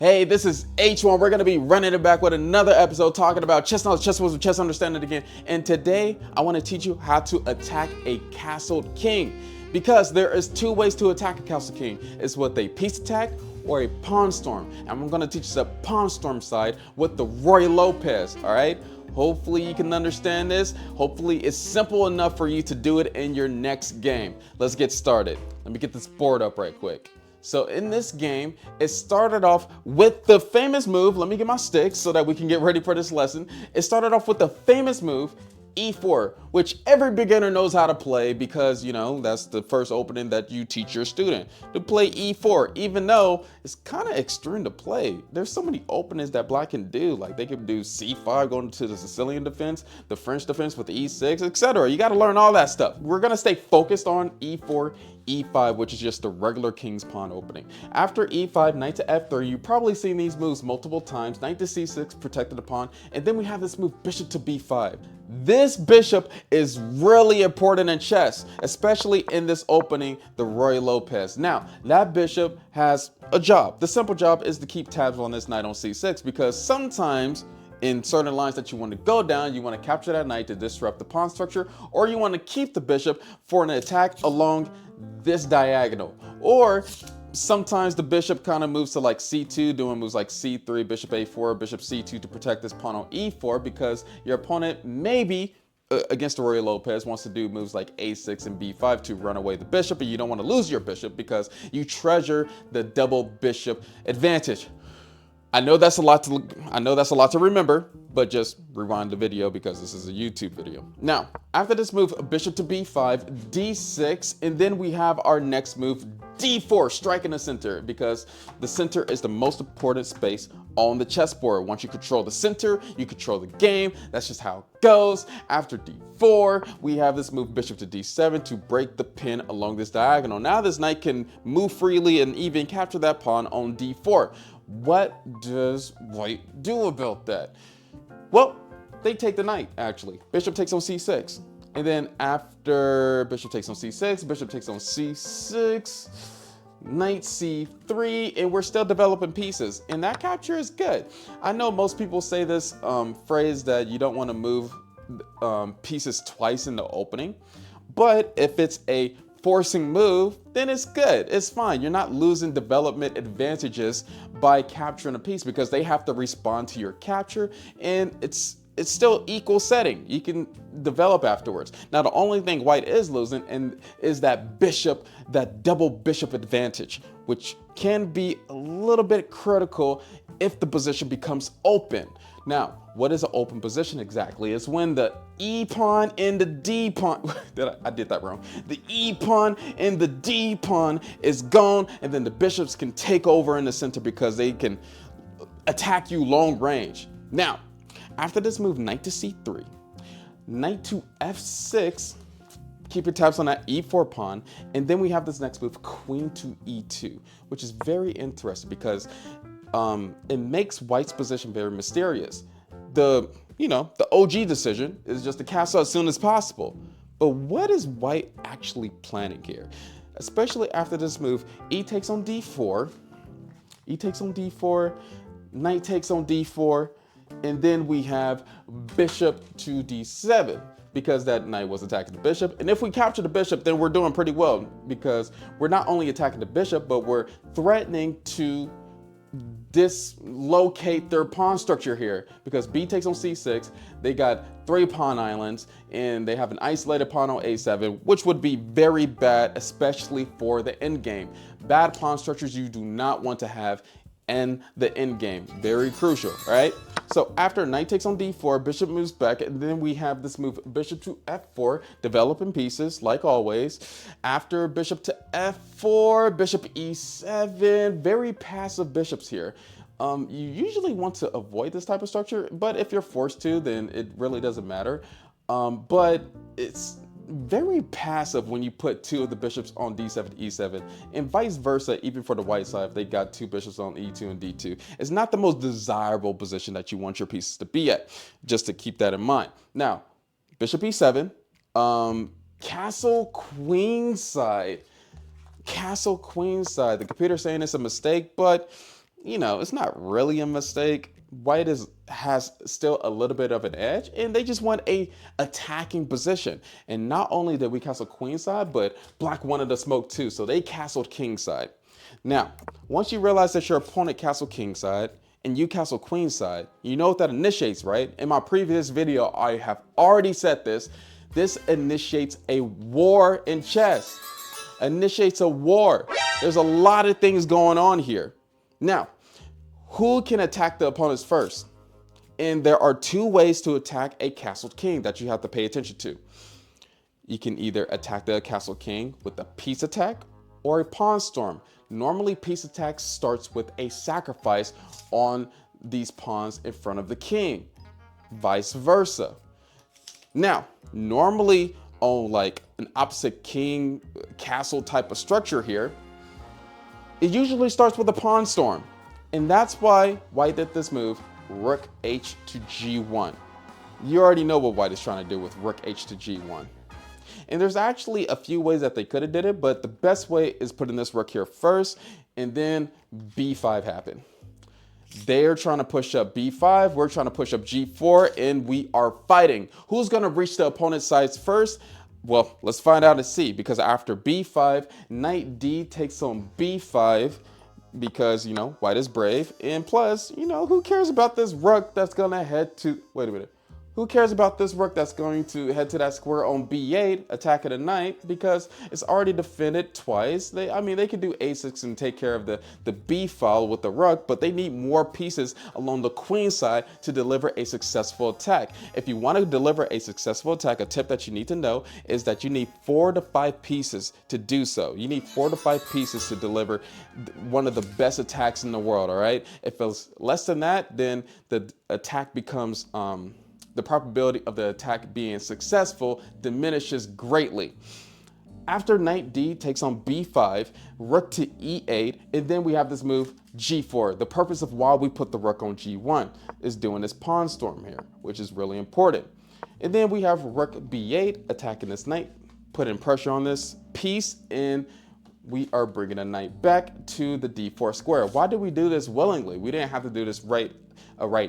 Hey, this is H1. We're going to be running it back with another episode talking about chess knowledge, chess moves, chess understanding again. And today, I want to teach you how to attack a castled king. Because there is two ways to attack a castled king. It's with a piece attack or a pawn storm. And I'm going to teach you the pawn storm side with the Ruy Lopez, all right? Hopefully you can understand this. Hopefully it's simple enough for you to do it in your next game. Let's get started. Let me get this board up right quick. So in this game, it started off with the famous move. Let me get my sticks so that we can get ready for this lesson. It started off with the famous move, E4, which every beginner knows how to play because, you know, that's the first opening that you teach your student to play E4, even though it's kind of extreme to play. There's so many openings that black can do. Like they can do C5 going to the Sicilian defense, the French defense with the E6, etc. You got to learn all that stuff. We're going to stay focused on E4, E5, which is just the regular king's pawn opening. After E5, knight to F3, you've probably seen these moves multiple times. Knight to C6, protected the pawn, and then we have this move, bishop to B5. This bishop is really important in chess, especially in this opening, the Ruy Lopez. Now, that bishop has a job. The simple job is to keep tabs on this knight on C6 because sometimes in certain lines that you want to go down, you want to capture that knight to disrupt the pawn structure, or you want to keep the bishop for an attack along this diagonal. Or sometimes the bishop kind of moves to like C2, doing moves like C3, bishop A4, bishop C2 to protect this pawn on E4 because your opponent maybe against the Ruy Lopez wants to do moves like A6 and B5 to run away the bishop, and you don't want to lose your bishop because you treasure the double bishop advantage. I know that's a lot to remember, but just rewind the video because this is a YouTube video. Now, after this move, bishop to B5, D6, and then we have our next move, D4, strike in the center, because the center is the most important space on the chessboard. Once you control the center, you control the game. That's just how it goes. After D4, we have this move, bishop to D7, to break the pin along this diagonal. Now this knight can move freely and even capture that pawn on D4. What does white do about that? Well, they take the knight, actually. Bishop takes on C6. And then after bishop takes on C6, bishop takes on C6, knight C3, and we're still developing pieces. And that capture is good. I know most people say this phrase that you don't want to move pieces twice in the opening. But if it's a forcing move, then it's good. It's fine. You're not losing development advantages by capturing a piece because they have to respond to your capture, and it's still equal setting. You can develop afterwards. Now, the only thing white is losing is that bishop, that double bishop advantage, which can be a little bit critical if the position becomes open. Now, what is an open position exactly? It's when the E pawn and the D pawn, I did that wrong. The E pawn and the D pawn is gone, and then the bishops can take over in the center because they can attack you long range. Now, after this move, knight to C3, knight to F6, keep your tabs on that E4 pawn, and then we have this next move, queen to E2, which is very interesting because it makes white's position very mysterious. The OG decision is just to castle as soon as possible. But what is white actually planning here? Especially after this move, E takes on D4, E takes on D4, knight takes on D4, and then we have bishop to D7 because that knight was attacking the bishop. And if we capture the bishop, then we're doing pretty well because we're not only attacking the bishop, but we're threatening to dislocate their pawn structure here because B takes on C6. They got 3 pawn islands and they have an isolated pawn on A7, which would be very bad, especially for the endgame. Bad pawn structures you do not want to have in the endgame. Very crucial, right? So after knight takes on D4, bishop moves back, and then we have this move, bishop to F4, developing pieces like always. After bishop to F4, bishop E7, very passive bishops here. You usually want to avoid this type of structure, but if you're forced to, then it really doesn't matter. But it's very passive when you put 2 of the bishops on D7 E7, and vice versa. Even for the white side, if they got 2 bishops on E2 and D2, it's not the most desirable position that you want your pieces to be at, just to keep that in mind. Now, bishop E7, castle queen side. The computer's saying it's a mistake, but it's not really a mistake. White has still a little bit of an edge, and they just want a attacking position. And not only did we castle queenside, but black wanted to smoke too, so they castled kingside. Now, once you realize that your opponent castled kingside and you castle queenside, you know what that initiates, right? In my previous video, I have already said this. This initiates a war in chess. Initiates a war. There's a lot of things going on here. Now, who can attack the opponents first? And there are two ways to attack a castled king that you have to pay attention to. You can either attack the castled king with a piece attack or a pawn storm. Normally, piece attack starts with a sacrifice on these pawns in front of the king, vice versa. Now, normally on like an opposite king castle type of structure here, it usually starts with a pawn storm. And that's why white did this move, rook h to g1. You already know what white is trying to do with rook h to g1. And there's actually a few ways that they could have did it, but the best way is putting this rook here first, and then b5 happened. They're trying to push up b5, we're trying to push up g4, and we are fighting. Who's gonna reach the opponent's sides first? Well, let's find out and see, because after b5, knight d takes on b5, because, white is brave, and plus, who cares about this rook that's gonna head to, wait a minute. Who cares about this rook that's going to head to that square on b8, attacking a knight, because it's already defended twice. They can do a6 and take care of the b file with the rook, but they need more pieces along the queen side to deliver a successful attack. If you want to deliver a successful attack, a tip that you need to know is that you need 4 to 5 pieces to do so. You need 4 to 5 pieces to deliver one of the best attacks in the world, all right? If it's less than that, then the attack becomes, the probability of the attack being successful diminishes greatly. After knight d takes on b5, rook to e8, and then we have this move g4. The purpose of why we put the rook on g1 is doing this pawn storm here, which is really important. And then we have rook b8 attacking this knight, putting pressure on this piece, and we are bringing a knight back to the d4 square. Why did we do this willingly? We didn't have to do this right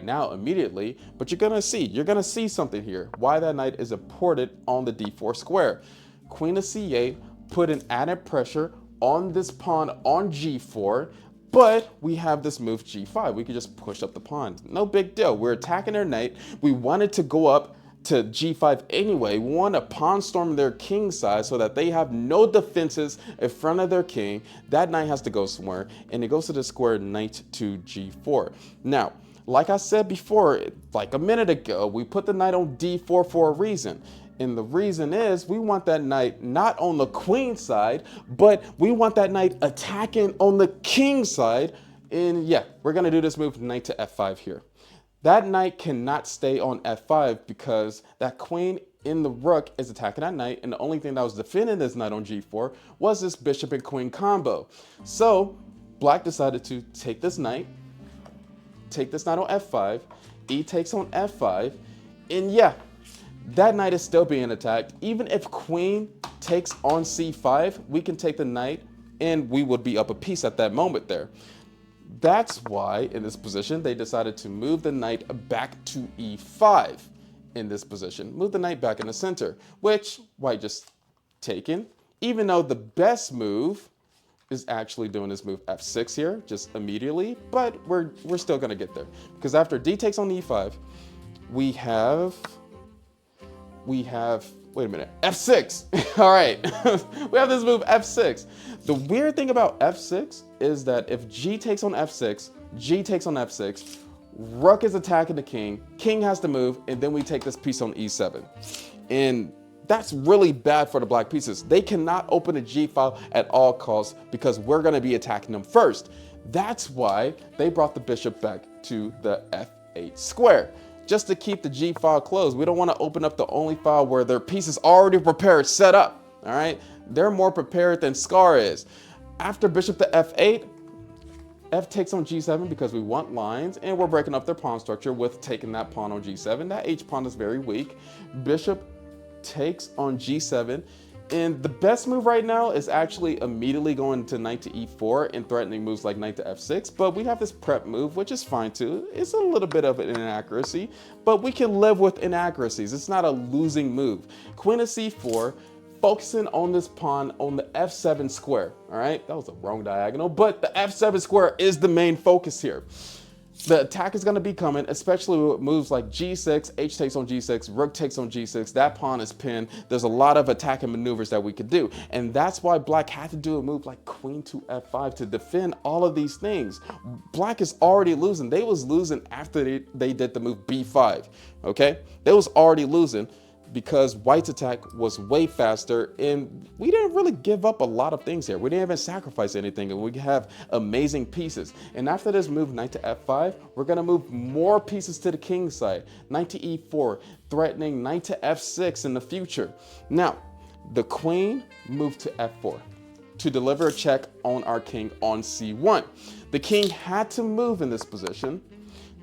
now immediately, but you're gonna see something here. Why that knight is imported on the d4 square. Queen of c8 put an added pressure on this pawn on g4, but we have this move g5. We could just push up the pawn. No big deal. We're attacking their knight. We wanted to go up to g5 anyway. We want to pawn storm their king side so that they have no defenses in front of their king. That knight has to go somewhere, and it goes to the square knight to g4. Now, like I said before, like a minute ago, we put the knight on d4 for a reason. And the reason is we want that knight not on the queen side, but we want that knight attacking on the king side. And yeah, we're gonna do this move, knight to f5 here. That knight cannot stay on f5 because that queen in the rook is attacking that knight, and the only thing that was defending this knight on g4 was this bishop and queen combo. So black decided to take this knight on f5, e takes on f5, and yeah, that knight is still being attacked. Even if queen takes on c5, we can take the knight and we would be up a piece at that moment there. That's why in this position, they decided to move the knight back to e5 in this position. Move the knight back in the center, which white just taken, even though the best move is actually doing this move f6 here, just immediately, but we're still gonna get there. Because after d takes on e5, we have, wait a minute, f6. All right, we have this move f6. The weird thing about f6 is that if g takes on f6, g takes on f6, rook is attacking the king has to move, and then we take this piece on e7. And that's really bad for the black pieces. They cannot open a g file at all costs because we're gonna be attacking them first. That's why they brought the bishop back to the f8 square, just to keep the g file closed. We don't wanna open up the only file where their piece is already prepared, set up, all right? They're more prepared than Scar is. After bishop to f8, f takes on g7 because we want lines, and we're breaking up their pawn structure with taking that pawn on g7. That h pawn is very weak. Bishop takes on g7, And the best move right now is actually immediately going to knight to e4 and threatening moves like knight to f6. But we have this prep move, which is fine too. It's a little bit of an inaccuracy, but we can live with inaccuracies. It's not a losing move. Queen of c4, focusing on this pawn on the f7 square. All right, that was the wrong diagonal, but the f7 square is the main focus here. The attack is going to be coming, especially with moves like g6, h takes on g6, rook takes on g6. That pawn is pinned. There's a lot of attacking maneuvers that we could do. And that's why black had to do a move like queen to f5 to defend all of these things. Black is already losing. They was losing after they did the move b5, okay? They was already losing because white's attack was way faster, and we didn't really give up a lot of things here. We didn't even sacrifice anything, and we have amazing pieces. And after this move, knight to f5, we're gonna move more pieces to the king side. Knight to e4, threatening knight to f6 in the future. Now, the queen moved to f4 to deliver a check on our king on c1. The king had to move in this position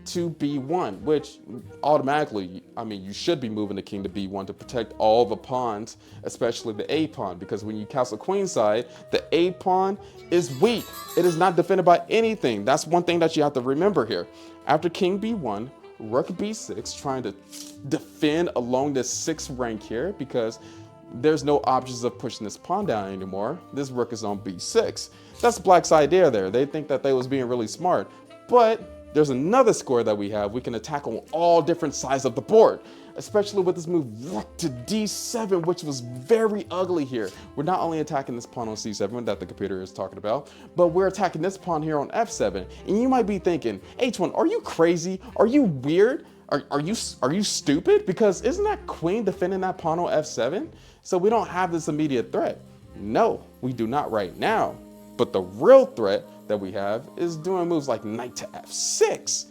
to b1, which automatically, I mean, you should be moving the king to b1 to protect all the pawns, especially the a pawn, because when you castle queenside, the a pawn is weak. It is not defended by anything. That's one thing that you have to remember here. After king b1, rook b6, trying to defend along this 6th rank here, because there's no options of pushing this pawn down anymore. This rook is on b6. That's black's idea there. They think that they was being really smart, but there's another square that we have. We can attack on all different sides of the board, especially with this move rook to d7, which was very ugly here. We're not only attacking this pawn on c7 that the computer is talking about, but we're attacking this pawn here on f7. And you might be thinking, H1, are you crazy? Are you weird? Are you stupid? Because isn't that queen defending that pawn on f7? So we don't have this immediate threat. No, we do not right now. But the real threat that we have is doing moves like knight to f6,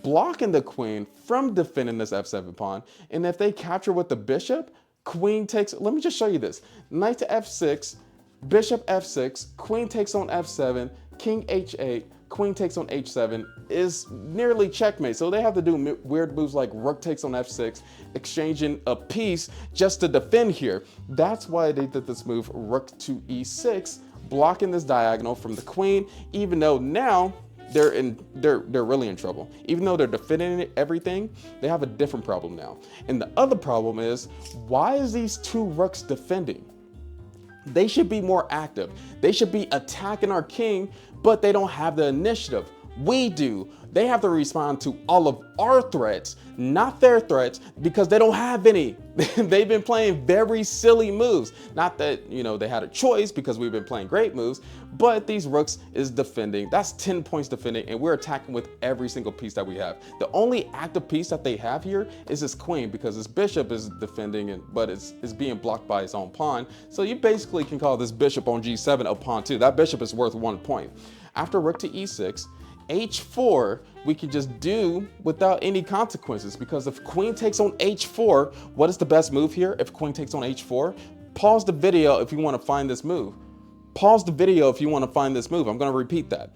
blocking the queen from defending this f7 pawn. And if they capture with the bishop, queen takes, let me just show you this. Knight to f6, bishop f6, queen takes on f7, king h8, queen takes on h7 is nearly checkmate. So they have to do weird moves like rook takes on f6, exchanging a piece just to defend here. That's why they did this move, rook to e6, blocking this diagonal from the queen, even though now they're really in trouble. Even though they're defending everything, they have a different problem now. And the other problem is, why is these two rooks defending? They should be more active. They should be attacking our king, but they don't have the initiative. We do. They have to respond to all of our threats, not their threats, because they don't have any. They've been playing very silly moves. Not that, you know, they had a choice because we've been playing great moves, but these rooks is defending. That's 10 points defending, and we're attacking with every single piece that we have. The only active piece that they have here is this queen, because this bishop is defending, but it's being blocked by its own pawn. So you basically can call this bishop on g7 a pawn too. That bishop is worth 1 point. After rook to e6, h4 we can just do without any consequences, because if queen takes on h4, what is the best move here? If queen takes on h4, pause the video if you want to find this move. Pause the video if you want to find this move. I'm going to repeat that.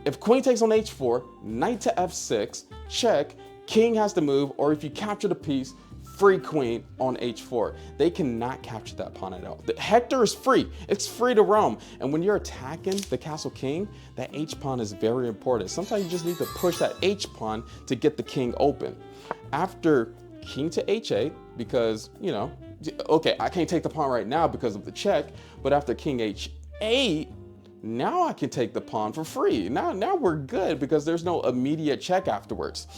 If queen takes on h4, knight to f6, check, king has to move, or if you capture the piece, free queen on h4. They cannot capture that pawn at all. The Hector is free. It's free to roam. And when you're attacking the castle king, that h pawn is very important. Sometimes you just need to push that h pawn to get the king open. After king to h8, because, you know, okay, I can't take the pawn right now because of the check, but after king h8, now I can take the pawn for free. Now we're good because there's no immediate check afterwards.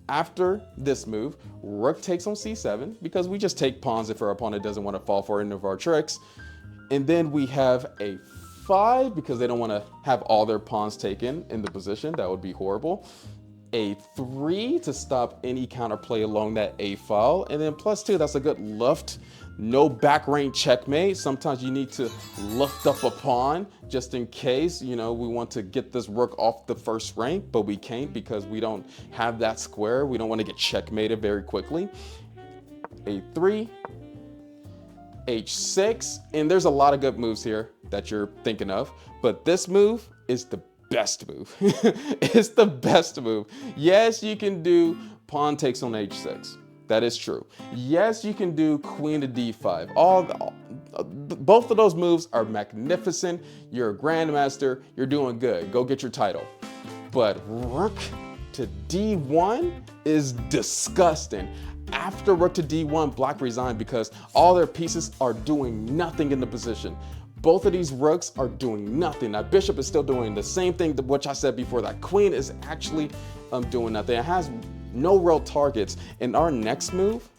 After this move, rook takes on c7, because we just take pawns if our opponent doesn't want to fall for any of our tricks. And then we have a5, because they don't want to have all their pawns taken in the position. That would be horrible. A3 to stop any counterplay along that a file. And then +2, that's a good luft. No back range checkmate. Sometimes you need to lift up a pawn just in case, you know, we want to get this rook off the first rank, but we can't because we don't have that square. We don't want to get checkmated very quickly. A3, h6, and there's a lot of good moves here that you're thinking of, but this move is the best move. It's the best move. Yes, you can do pawn takes on h6. That is true. Yes, you can do queen to d5. Both of those moves are magnificent. You're a grandmaster. You're doing good. Go get your title. But rook to d1 is disgusting. After rook to d1, black resigned because all their pieces are doing nothing in the position. Both of these rooks are doing nothing. That bishop is still doing the same thing which I said before. That queen is actually doing nothing. It has no real targets. In our next move,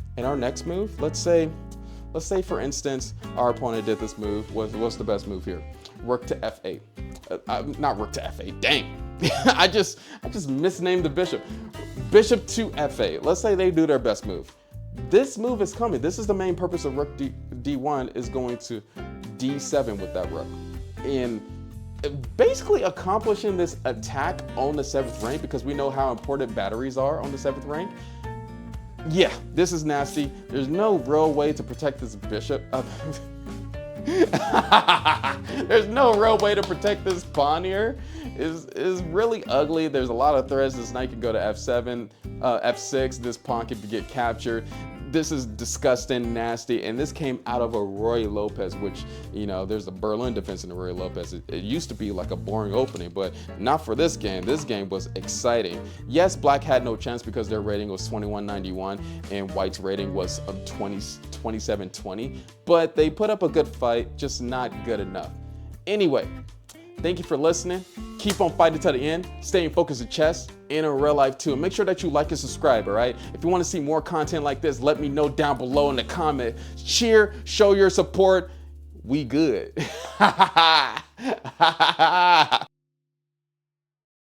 let's say for instance, our opponent did this move. What's the best move here? Rook to f8. Not rook to f8. Dang. I just misnamed the bishop. Bishop to f8. Let's say they do their best move. This move is coming. This is the main purpose of rook d1 is going to d7 with that rook. And basically accomplishing this attack on the 7th rank, because we know how important batteries are on the 7th rank. Yeah, this is nasty. There's no real way to protect this bishop. There's no real way to protect this pawn here. Is really ugly. There's a lot of threats. This knight can go to f7, f6. This pawn can get captured. This is disgusting, nasty, and this came out of a Ruy Lopez, which, you know, there's a Berlin defense in the Ruy Lopez. It used to be like a boring opening, but not for this game. This game was exciting. Yes, black had no chance because their rating was 2191 and white's rating was 2720, but they put up a good fight, just not good enough. Anyway, thank you for listening. Keep on fighting to the end. Staying focused in chess and in real life too. Make sure that you like and subscribe, all right? If you want to see more content like this, let me know down below in the comment. Cheer, show your support. We good.